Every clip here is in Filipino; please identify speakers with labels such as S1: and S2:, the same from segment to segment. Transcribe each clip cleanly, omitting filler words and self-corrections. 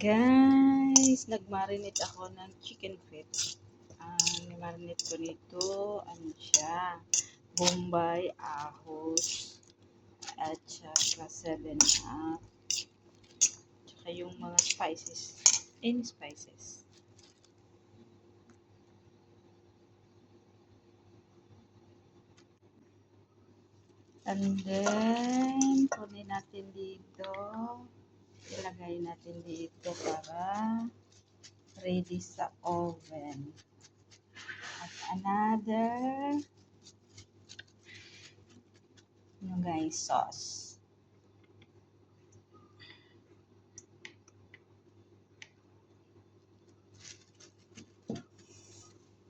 S1: Guys, nagmarinate ako ng chicken feet. Nimarinate ko nito, ano siya, bombay, ahos, at saka 7-up, saka yung mga spices, any spices. And then, kunin natin dito, ilagay natin dito para ready sa oven. At another, yung guys, sauce.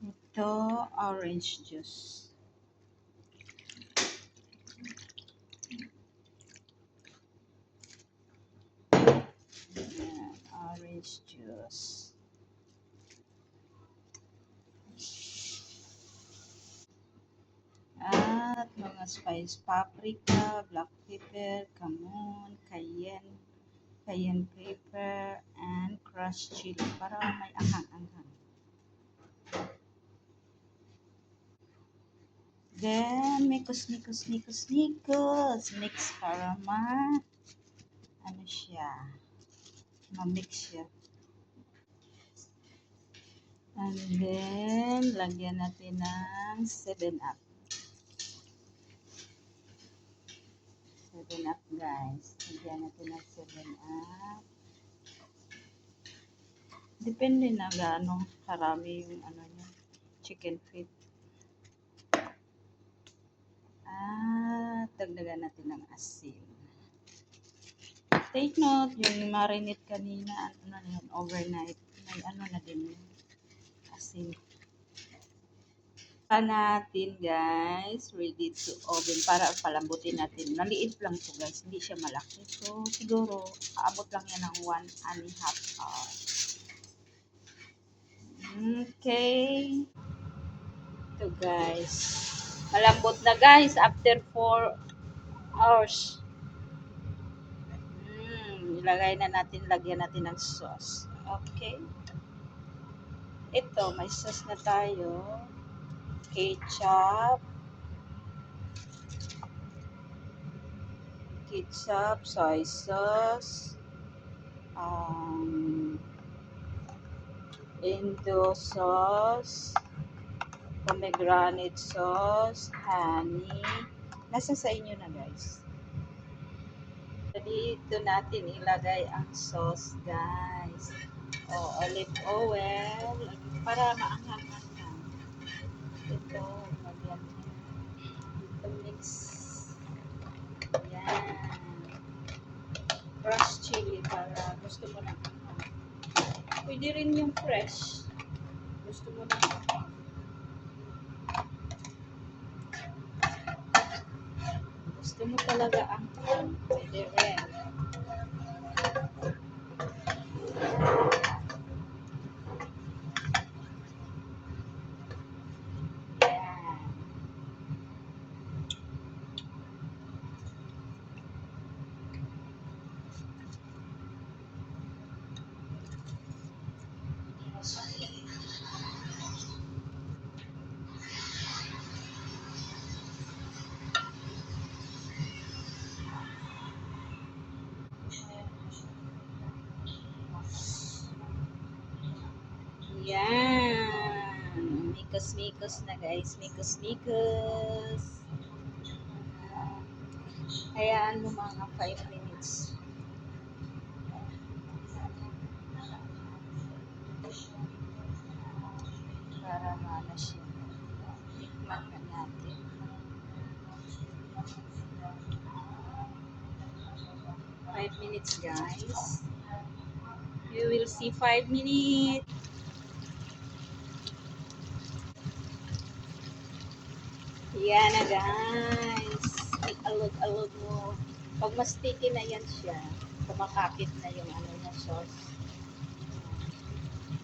S1: Ito, orange juice. Ayan, orange juice. At mga spice, paprika, black pepper, kamon, cayenne pepper, and crushed chili para may anghang-anghang. Then, mix para ano siya, ma-mix siya. And then, lagyan natin ng 7-up. 7-up guys. Lagyan natin ng 7-up. Depende na gaano karami yung ano niya, chicken feet. At dagdagan natin ng asin. Take note, yung marinate kanina, ano na yun, overnight. May ano na din yun, asin. Natin guys, ready to oven para palambutin natin. Naliit lang to guys, hindi siya malaki. So siguro, aabot lang yan ng 1.5 hour. Okay. Ito guys. Malambot na guys after 4 hours. Ilagay na natin, lagyan natin ng sauce. Okay. Ito, may sauce na tayo. Ketchup, soy sauce, Indo sauce, pomegranate sauce, honey. Nasa sa inyo na guys. Dito natin ilagay ang sauce guys. Olive oil para maanghang-anghang. Ito, magyan. Ito mix. Yan. Crushed chili para gusto mo na anghang. Pwede rin yung fresh. Gusto mo na anghang. Gusto mo talaga anghang. Pwede rin. Yan. Mikos na guys. Mikos. Hayaan mo mga 5 minutes. Para maana siya. Tikman na natin. 5 minutes guys. You will see 5 minutes. Yan na guys. Alog mo. Pag mas sticky na yan siya, kumakapit na yung ano na sauce.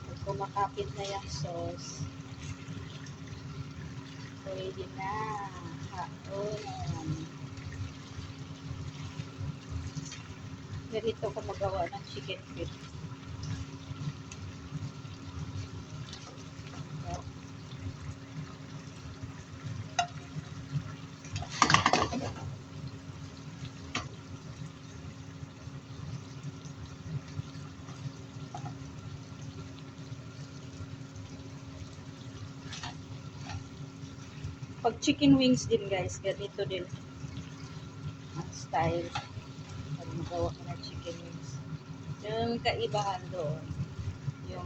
S1: Pag kumakapit na yung sauce, pwede na. Haon. Ganito ko magawa ng chicken feet. Pag chicken wings din guys, ganito din ang style. Pag magawa ko ng chicken wings. Yung kaibahan doon, yung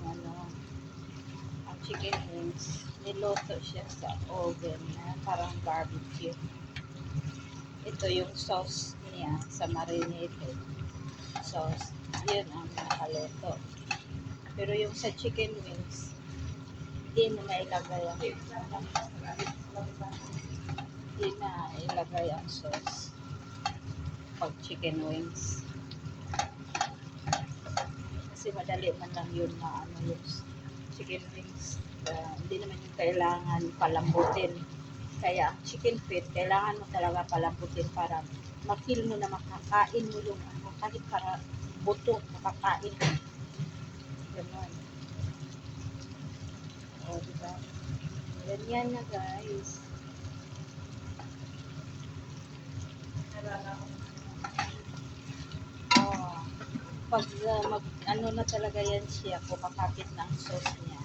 S1: ang chicken wings, niluto siya sa oven na parang barbecue. Ito yung sauce niya sa marinated sauce. Yun ang nakaluto. Pero yung sa chicken wings, hindi mo na ilagay ang sauce pag chicken wings. Kasi madali man lang yun na yung chicken wings. Hindi naman yung kailangan palambutin. Kaya ang chicken feet, kailangan mo talaga palambutin para ma-feel mo na makakain mo yung kahit para buto, makakain mo. Ganun. O, diba? Ganyan na guys. Oh, pag na talaga yan siya, kumakapit na ang sauce niya.